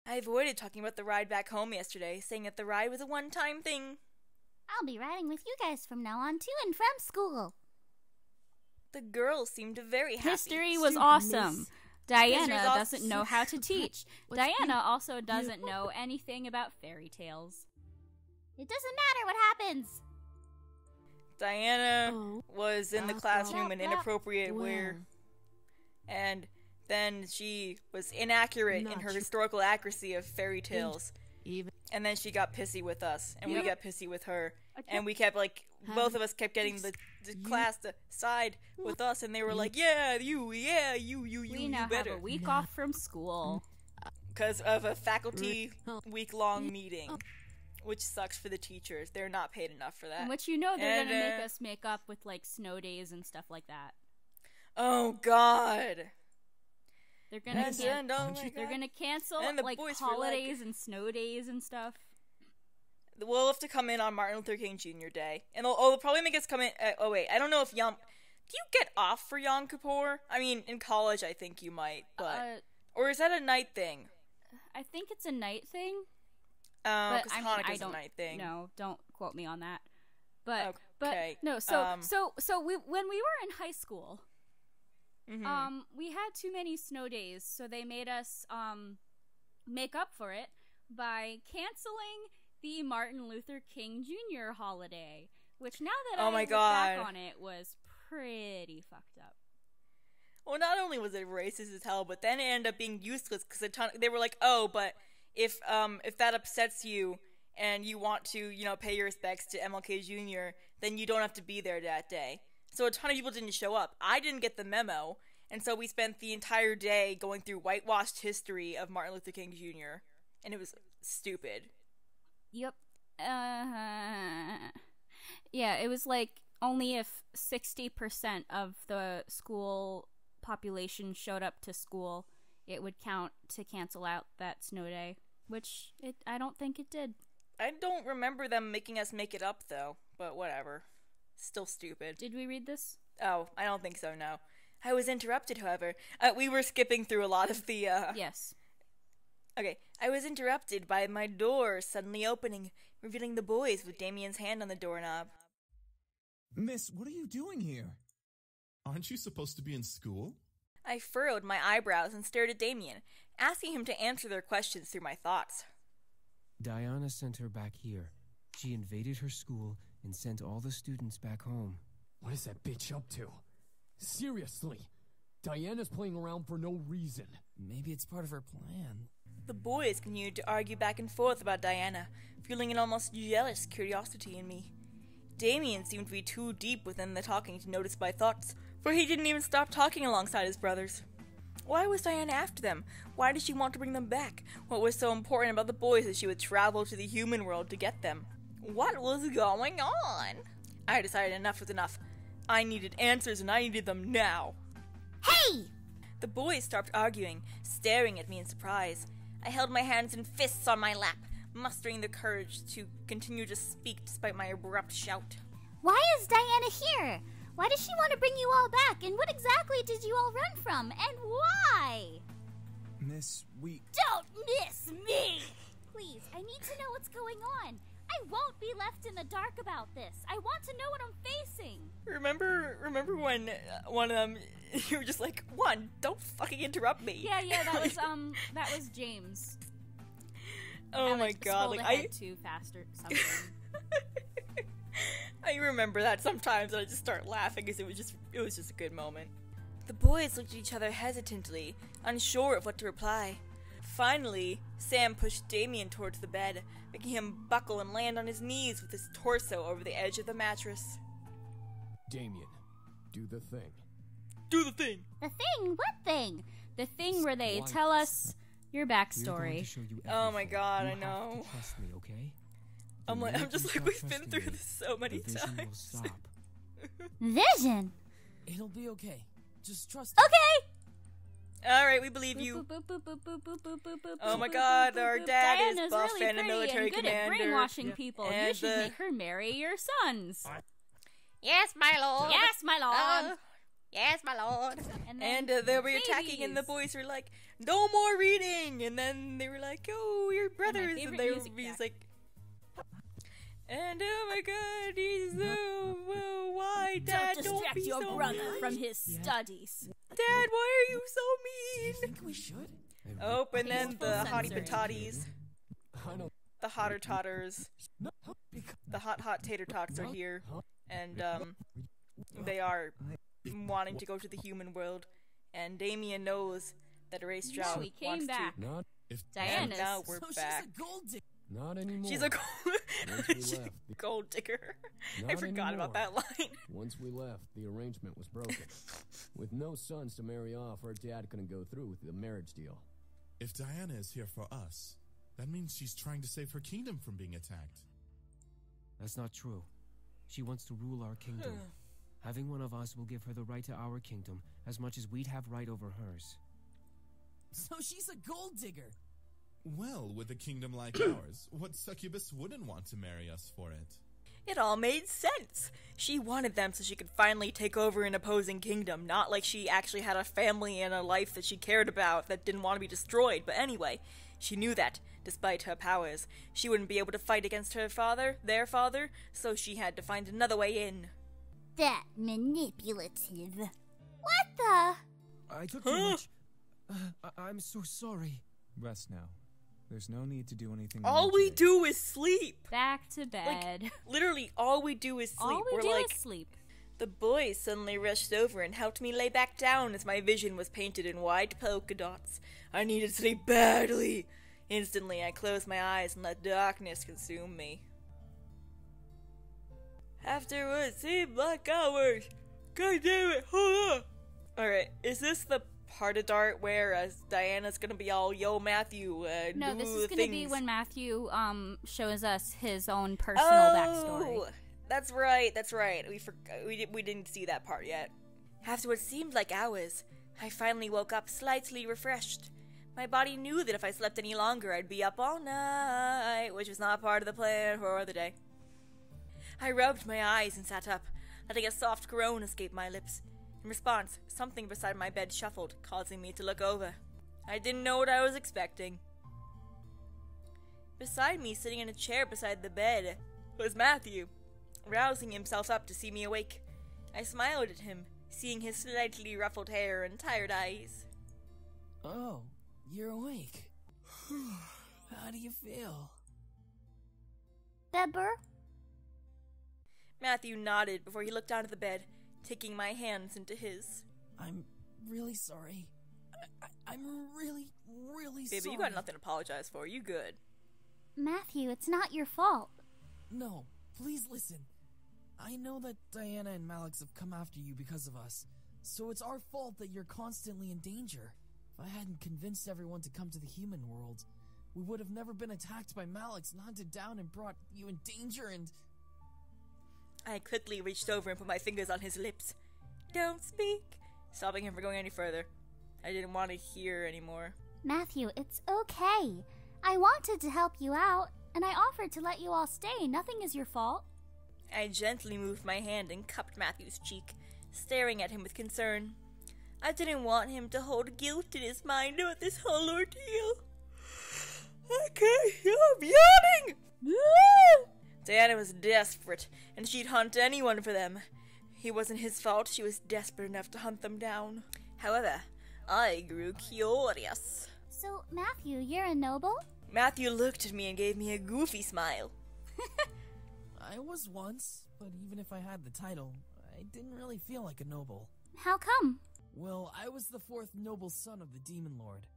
I avoided talking about the ride back home yesterday, saying that the ride was a one-time thing. I'll be riding with you guys from now on to and from school. The girls seemed very happy. History was awesome. Diana doesn't know how to teach. Diana also doesn't know anything about fairy tales. It doesn't matter what happens. Diana was in the classroom in inappropriate wear. And then she was inaccurate in her historical accuracy of fairy tales. And then she got pissy with us, and we got pissy with her. And we kept, like, both of us kept getting the class to side with us, and they were like, you We now better. have a week off from school. Because of a faculty week-long meeting, which sucks for the teachers. They're not paid enough for that. Which, you know, they're gonna make us make up with, like, snow days and stuff like that. Oh, God. They're gonna cancel, like, holidays and snow days and stuff. We'll have to come in on Martin Luther King Jr. Day. And they'll probably make us come in... oh, wait. I don't know if do you get off for Yom Kippur? I mean, in college, I think you might, but... or is that a night thing? I think it's a night thing. Oh, because Hanukkah's a night thing. No, don't quote me on that. But, okay. no, so when we were in high school... Mm-hmm. We had too many snow days, so they made us make up for it by canceling the Martin Luther King Jr. holiday, which now that I look back on it was pretty fucked up. Well, not only was it racist as hell, but then it ended up being useless because they were like, oh, but if that upsets you and you want to, you know, pay your respects to MLK Jr., then you don't have to be there that day. So a ton of people didn't show up. I didn't get the memo, and so we spent the entire day going through whitewashed history of Martin Luther King Jr., and it was stupid. Yep. Yeah, it was like only if 60% of the school population showed up to school, it would count to cancel out that snow day, which I don't think it did. I don't remember them making us make it up, though, but whatever. Still stupid. Did we read this? Oh, I don't think so, no. I was interrupted, however. We were skipping through a lot of the, Yes. Okay, I was interrupted by my door suddenly opening, revealing the boys with Damien's hand on the doorknob. Miss, what are you doing here? Aren't you supposed to be in school? I furrowed my eyebrows and stared at Damien, asking him to answer their questions through my thoughts. Diana sent her back here. She invaded her school and sent all the students back home. What is that bitch up to? Seriously, Diana's playing around for no reason. Maybe it's part of her plan. The boys continued to argue back and forth about Diana, fueling an almost jealous curiosity in me. Damien seemed to be too deep within the talking to notice my thoughts, for he didn't even stop talking alongside his brothers. Why was Diana after them? Why did she want to bring them back? What was so important about the boys that she would travel to the human world to get them? What was going on? I decided enough was enough. I needed answers, and I needed them now. Hey! The boys stopped arguing, staring at me in surprise. I held my hands in fists on my lap, mustering the courage to continue to speak despite my abrupt shout. Why is Diana here? Why does she want to bring you all back? And what exactly did you all run from? And why? Miss, we... Don't miss me! Please, I need to know what's going on. I won't be left in the dark about this. I want to know what I'm facing. Remember when one of them, you were just like, don't fucking interrupt me. Yeah, that was James. Oh my god, like I too fast or something. I remember that sometimes and I just start laughing because it was just a good moment. The boys looked at each other hesitantly, unsure of what to reply. Finally, Sam pushed Damien towards the bed, making him buckle and land on his knees with his torso over the edge of the mattress. Damien, do the thing. Do the thing! The thing? What thing? The thing where they tell us your backstory. Oh my god, I know. Trust me, okay? I'm just like, we've been through this so many times. Vision? It'll be okay. Just trust me. Okay! Alright, we believe you. Oh my god, our dad is buff really and a military good commander. At brainwashing people. And you should make her marry your sons. Yes, my lord. Yes, my lord. Yes, my lord. And they were attacking, and the boys were like, no more reading. And then they were like, oh, you're brothers. And they were like, and oh my god, he's so, why, Dad, don't distract be your so brother mean. from his studies. Dad, why are you so You mean? think we should? Oh, and then the full hottie censoring. patotties, I don't. the hotter totters, No, because the hot tater tots are here, and they are wanting to go to the human world, and Damien knows that Erase No, Stroud he came wants back. not If and Diana's. now we're so back. she's a gold digger. Not anymore. She's a Once we she's a left, gold digger. I Not forgot about that anymore. line. Once we left, the arrangement was broken. With no sons to marry off, her dad couldn't go through with the marriage deal. If Diana is here for us, that means she's trying to save her kingdom from being attacked. That's not true. She wants to rule our kingdom. Having one of us will give her the right to our kingdom as much as we'd have right over hers. So she's a gold digger. Well, with a kingdom like ours, what succubus wouldn't want to marry us for it? It all made sense. She wanted them so she could finally take over an opposing kingdom, not like she actually had a family and a life that she cared about that didn't want to be destroyed. But anyway, she knew that, despite her powers, she wouldn't be able to fight against her father, their father, so she had to find another way in. That manipulative. What the? I took too much. I'm so sorry. Rest now. There's no need to do anything. All more we today. do is sleep. Back to bed. Literally, all we do is sleep. All we We're do like, is sleep. the boys suddenly rushed over and helped me lay back down as my vision was painted in white polka dots. I needed sleep badly. Instantly, I closed my eyes and let darkness consume me. After what seemed like hours. God damn it, hold up. Alright, is this the part of Dart where Diana's gonna be all, yo, Matthew, No, do this is the going to be things." when Matthew shows us his own personal Oh, backstory. that's right. We didn't see that part yet. After what seemed like hours, I finally woke up slightly refreshed. My body knew that if I slept any longer, I'd be up all night, which was not part of the plan for the day. I rubbed my eyes and sat up, letting a soft groan escape my lips. In response, something beside my bed shuffled, causing me to look over. I didn't know what I was expecting. Beside me, sitting in a chair beside the bed, was Matthew, rousing himself up to see me awake. I smiled at him, seeing his slightly ruffled hair and tired eyes. Oh, you're awake. How do you feel? Bebber? Matthew nodded before he looked down at the bed, taking my hands into his. I'm really sorry. I'm really, really sorry. Baby, you got nothing to apologize for. You good. Matthew, it's not your fault. No, please listen. I know that Diana and Malix have come after you because of us, so it's our fault that you're constantly in danger. If I hadn't convinced everyone to come to the human world, we would have never been attacked by Malix and hunted down and brought you in danger and... I quickly reached over and put my fingers on his lips. Don't speak, stopping him from going any further. I didn't want to hear anymore. Matthew, it's okay. I wanted to help you out, and I offered to let you all stay. Nothing is your fault. I gently moved my hand and cupped Matthew's cheek, staring at him with concern. I didn't want him to hold guilt in his mind about this whole ordeal. I can't stop yawning! Diana was desperate, and she'd hunt anyone for them. It wasn't his fault she was desperate enough to hunt them down. However, I grew curious. So, Matthew, you're a noble? Matthew looked at me and gave me a goofy smile. I was once, but even if I had the title, I didn't really feel like a noble. How come? Well, I was the fourth noble son of the Demon Lord.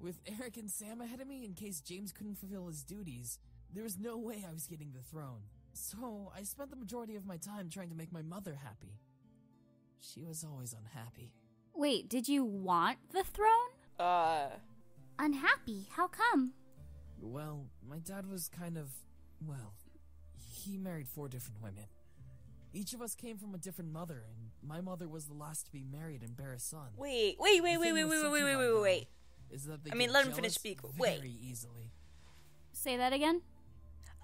With Eric and Sam ahead of me in case James couldn't fulfill his duties, there was no way I was getting the throne. So, I spent the majority of my time trying to make my mother happy. She was always unhappy. Wait, did you want the throne? Unhappy? How come? Well, my dad was kind of... well, he married 4 different women. Each of us came from a different mother, and my mother was the last to be married and bear a son. Wait. Is that they I mean, get let him finish jealous speak. very Wait. easily. Say that again?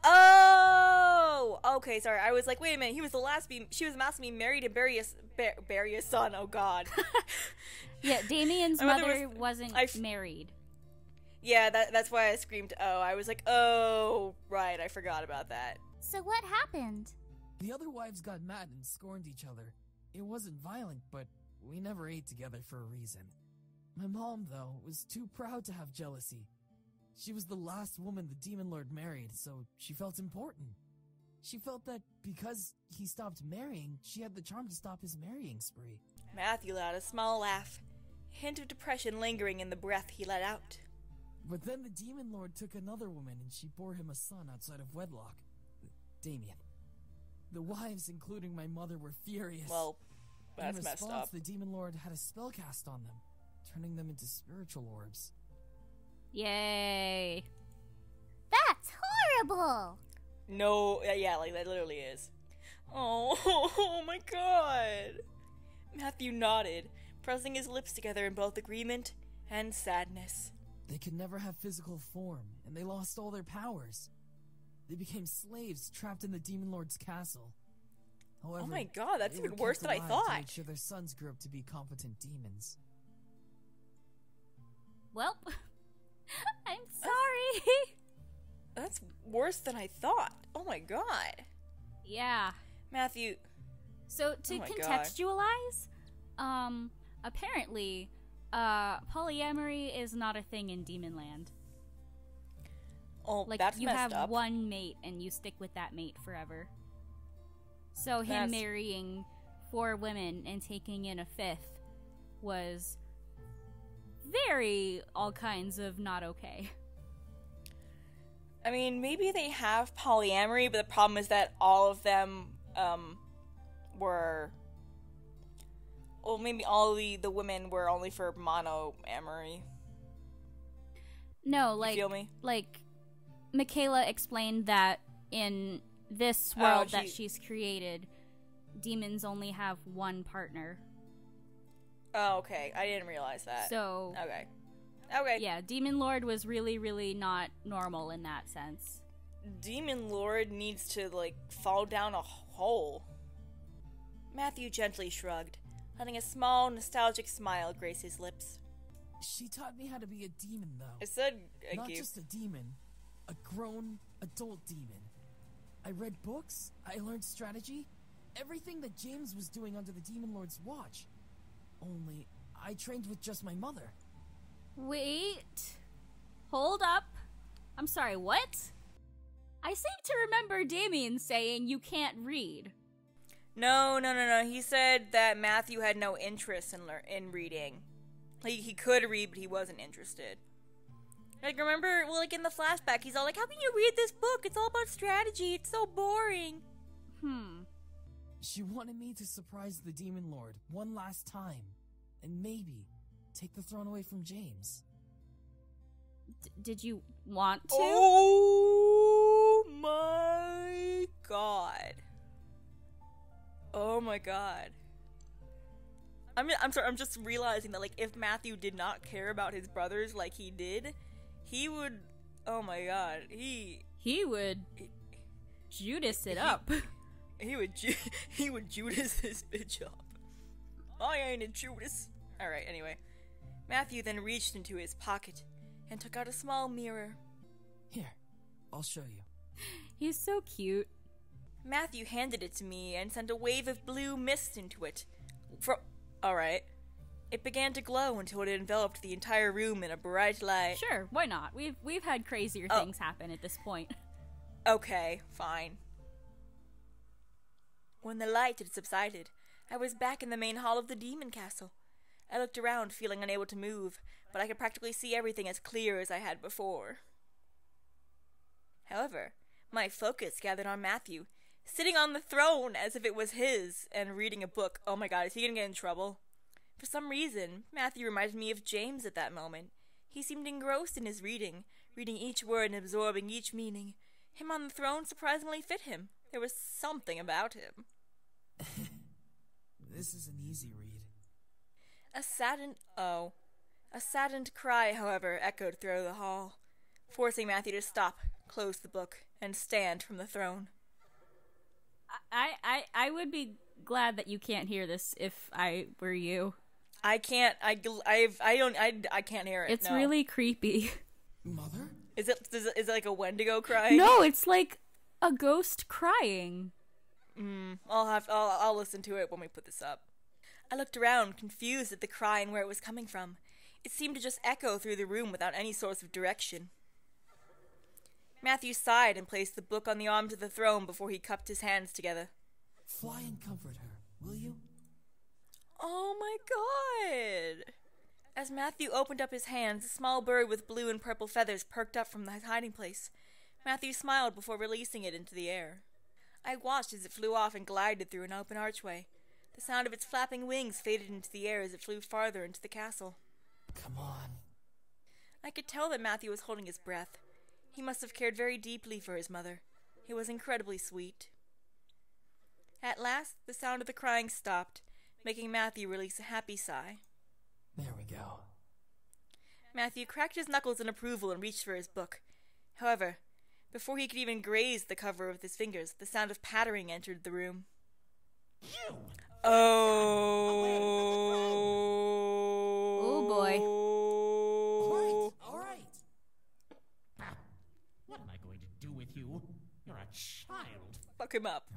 Oh! Okay, sorry. I was like, wait a minute. He was the last she was the last to be married and bury a son. Oh, God. Yeah, Damien's mother wasn't married. Yeah, that's why I screamed, oh. I was like, oh, right. I forgot about that. So what happened? The other wives got mad and scorned each other. It wasn't violent, but we never ate together for a reason. My mom, though, was too proud to have jealousy. She was the last woman the Demon Lord married, so she felt important. She felt that because he stopped marrying, she had the charm to stop his marrying spree. Matthew let out a small laugh, a hint of depression lingering in the breath he let out. But then the Demon Lord took another woman and she bore him a son outside of wedlock. Damien. The wives, including my mother, were furious. Well, that's in response, messed up. The Demon Lord had a spell cast on them, turning them into spiritual orbs. Yay. That's horrible! No, yeah, like that literally is. Oh my God. Matthew nodded, pressing his lips together in both agreement and sadness. They could never have physical form, and they lost all their powers. They became slaves trapped in the Demon Lord's castle. However, oh my God, that's they even were worse kept than I alive thought. to make sure their sons grew up to be competent demons. Well, I'm sorry. That's worse than I thought. Oh my God. Yeah. Matthew. So to Oh my contextualize, apparently, polyamory is not a thing in Demonland. Oh, Like, that's you messed have up. one mate and you stick with that mate forever. So him marrying 4 women and taking in a 5th was very all kinds of not okay. I mean, maybe they have polyamory, but the problem is that all of them, were... Well, maybe all the women were only for monoamory. No, like... You feel me? Like, Michaela explained that in this world that she's created, demons only have one partner. Oh, okay. I didn't realize that. So... Okay. Okay. Yeah, Demon Lord was really, really not normal in that sense. Demon Lord needs to, like, fall down a hole. Matthew gently shrugged, letting a small, nostalgic smile grace his lips. She taught me how to be a demon, though. I said, Not just a demon, a grown, adult demon. I read books, I learned strategy, everything that James was doing under the Demon Lord's watch. Only, I trained with just my mother. Wait. Hold up. I'm sorry, what? I seem to remember Damien saying you can't read. No. He said that Matthew had no interest in reading. Like, he could read, but he wasn't interested. Like, remember, well, like, in the flashback, he's all like, how can you read this book? It's all about strategy. It's so boring. She wanted me to surprise the Demon Lord one last time. And maybe take the throne away from James. Did you want to? Oh my God. Oh my God. I'm sorry, I'm just realizing that, like, if Matthew did not care about his brothers like he did, he would, oh my God, he would Judas it up. He would Judas this bitch up. I ain't a Judas. Alright, anyway. Matthew then reached into his pocket and took out a small mirror. Here, I'll show you. He's so cute. Matthew handed it to me and sent a wave of blue mist into it. Alright. It began to glow until it enveloped the entire room in a bright light. Sure, why not? We've had crazier things happen at this point. Okay, fine. When the light had subsided, I was back in the main hall of the demon castle. I looked around, feeling unable to move, but I could practically see everything as clear as I had before. However, my focus gathered on Matthew, sitting on the throne as if it was his, and reading a book. Oh my God, is he gonna get in trouble? For some reason, Matthew reminded me of James at that moment. He seemed engrossed in his reading each word and absorbing each meaning. Him on the throne surprisingly fit him. There was something about him. This is an easy read. A saddened cry, however, echoed through the hall. forcing Matthew to stop, close the book, and stand from the throne. I would be glad that you can't hear this if I were you. I can't. I can't hear it. It's no. really creepy. Mother? Is it like a Wendigo crying? No, it's like a ghost crying. I'll listen to it when we put this up. I looked around, confused at the cry and where it was coming from. It seemed to just echo through the room without any source of direction. Matthew sighed and placed the book on the arms of the throne before he cupped his hands together. Fly and comfort her, will you? Oh my god! As Matthew opened up his hands, a small bird with blue and purple feathers perked up from his hiding place. Matthew smiled before releasing it into the air. I watched as it flew off and glided through an open archway. The sound of its flapping wings faded into the air as it flew farther into the castle. Come on. I could tell that Matthew was holding his breath. He must have cared very deeply for his mother. It was incredibly sweet. At last, the sound of the crying stopped, making Matthew release a happy sigh. There we go. Matthew cracked his knuckles in approval and reached for his book. However, before he could even graze the cover with his fingers, the sound of pattering entered the room. Oh boy. All right. What am I going to do with you? You're a child. Fuck him up.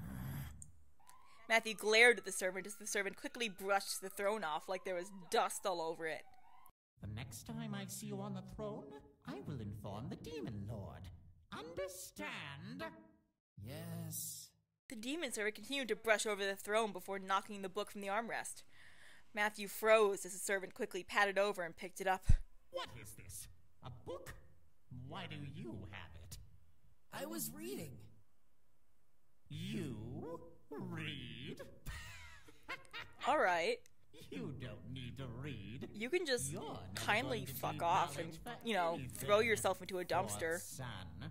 Matthew glared at the servant as the servant quickly brushed the throne off like there was dust all over it. The next time I see you on the throne, I will inform the Demon Lord. Understand? Yes. The demon servant continued to brush over the throne before knocking the book from the armrest. Matthew froze as the servant quickly patted over and picked it up. What is this? A book? Why do you have it? I was reading. You read? All right. You don't need to read. You can just You're never kindly going to fuck need off and, knowledge for throw anything, yourself into a dumpster. poor son.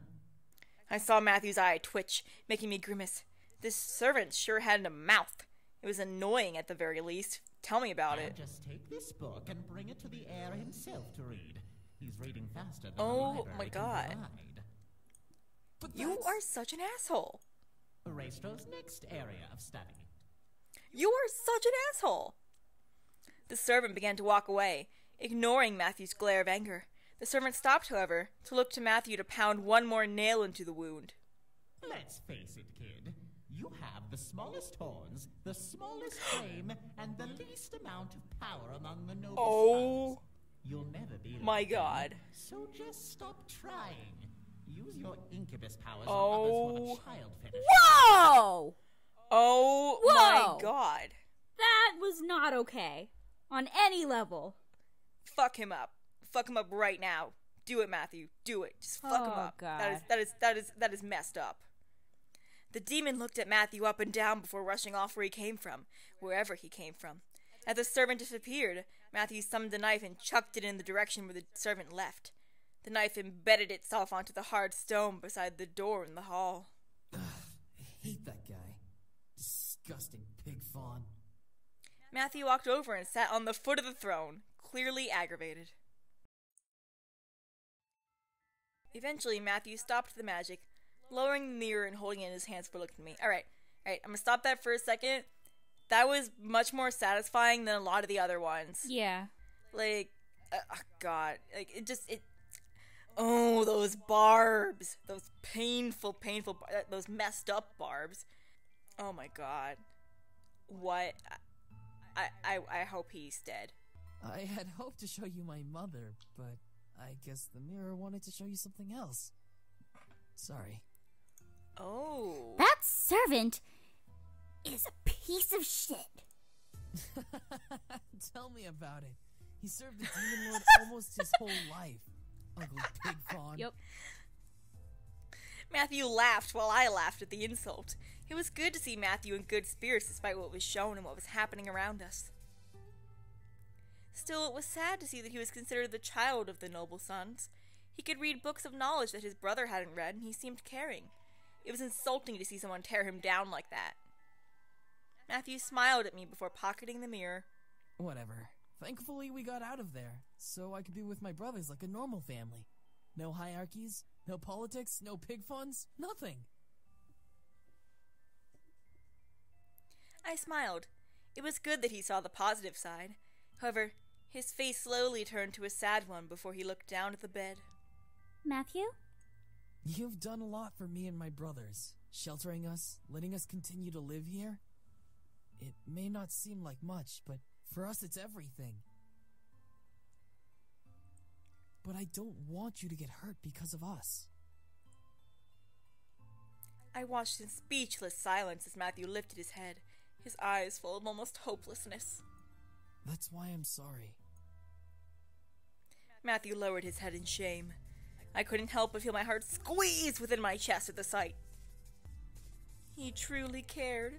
I saw Matthew's eye twitch, making me grimace. This servant sure had a mouth. It was annoying at the very least. Tell me about I'll it. just take this book and bring it to the heir himself to read. He's reading faster than Oh the library my can God. provide. But You are such an asshole. Raistro's next area of study. You are such an asshole. The servant began to walk away, ignoring Matthew's glare of anger. The servant stopped, however, to look to Matthew to pound one more nail into the wound. Let's face it, kid. You have the smallest horns, the smallest frame, and the least amount of power among the noble Oh. sons. You'll never be My like them, God. So just stop trying. Use your incubus powers Oh. on others who have a child fetish. Whoa! Oh Whoa. my god. That was not okay. On any level. Fuck him up. Fuck him up right now. Do it, Matthew. Do it. Just fuck him Oh, up. God. That is messed up. The demon looked at Matthew up and down before rushing off where he came from, wherever he came from. As the servant disappeared, Matthew summoned a knife and chucked it in the direction where the servant left. The knife embedded itself onto the hard stone beside the door in the hall. Ugh, I hate that guy. Disgusting pig fawn. Matthew walked over and sat on the foot of the throne, clearly aggravated. Eventually, Matthew stopped the magic, lowering the mirror and holding it in his hands for looking at me. Alright, I'm gonna stop that for a second. That was much more satisfying than a lot of the other ones. Yeah. Like, oh god, like, oh, those barbs. Those painful, those messed up barbs. Oh my god. What? I hope he's dead. I had hoped to show you my mother, but I guess the mirror wanted to show you something else. Sorry. Oh. That servant is a piece of shit. Tell me about it. He served the demon lord almost his whole life. Ugly pig fawn. Yep. Matthew laughed while I laughed at the insult. It was good to see Matthew in good spirits despite what was shown and what was happening around us. Still, it was sad to see that he was considered the child of the noble sons. He could read books of knowledge that his brother hadn't read, and he seemed caring. It was insulting to see someone tear him down like that. Matthew smiled at me before pocketing the mirror. Whatever. Thankfully, we got out of there, so I could be with my brothers like a normal family. No hierarchies, no politics, no pig funds, nothing. I smiled. It was good that he saw the positive side. However, his face slowly turned to a sad one before he looked down at the bed. Matthew? You've done a lot for me and my brothers, sheltering us, letting us continue to live here. It may not seem like much, but for us it's everything. But I don't want you to get hurt because of us. I watched in speechless silence as Matthew lifted his head, his eyes full of almost hopelessness. That's why I'm sorry. Matthew lowered his head in shame. I couldn't help but feel my heart squeeze within my chest at the sight. He truly cared.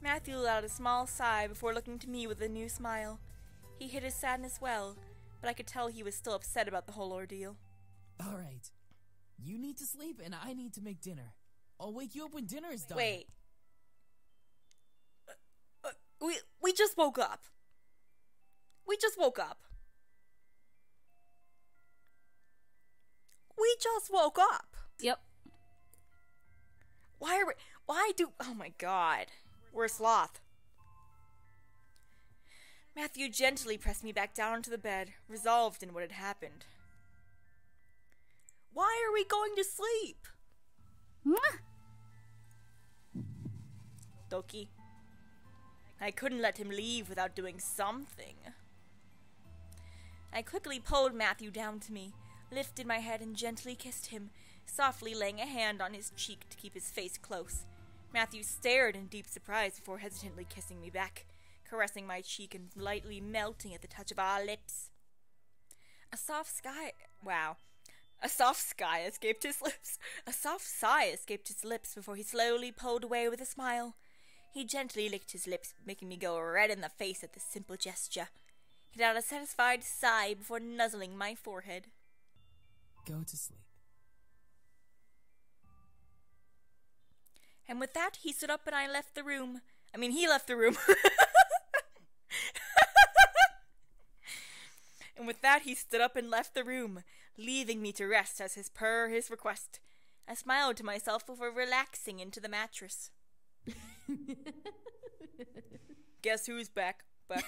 Matthew let out a small sigh before looking to me with a new smile. He hid his sadness well, but I could tell he was still upset about the whole ordeal. All right. You need to sleep and I need to make dinner. I'll wake you up when dinner is done. Wait. We just woke up. We just woke up. We just woke up. Yep. Oh my god. We're a sloth. Matthew gently pressed me back down onto the bed, resolved in what had happened. Why are we going to sleep? Doki. I couldn't let him leave without doing something. I quickly pulled Matthew down to me, lifted my head and gently kissed him, softly laying a hand on his cheek to keep his face close. Matthew stared in deep surprise before hesitantly kissing me back, caressing my cheek and lightly melting at the touch of our lips. A soft sigh escaped his lips. A soft sigh escaped his lips before he slowly pulled away with a smile. He gently licked his lips, making me go red in the face at this simple gesture. He let out a satisfied sigh before nuzzling my forehead. Go to sleep. And with that, he stood up and I left the room. He left the room. And with that, he stood up and left the room, leaving me to rest as per his request. I smiled to myself before relaxing into the mattress. Guess who's back? Back.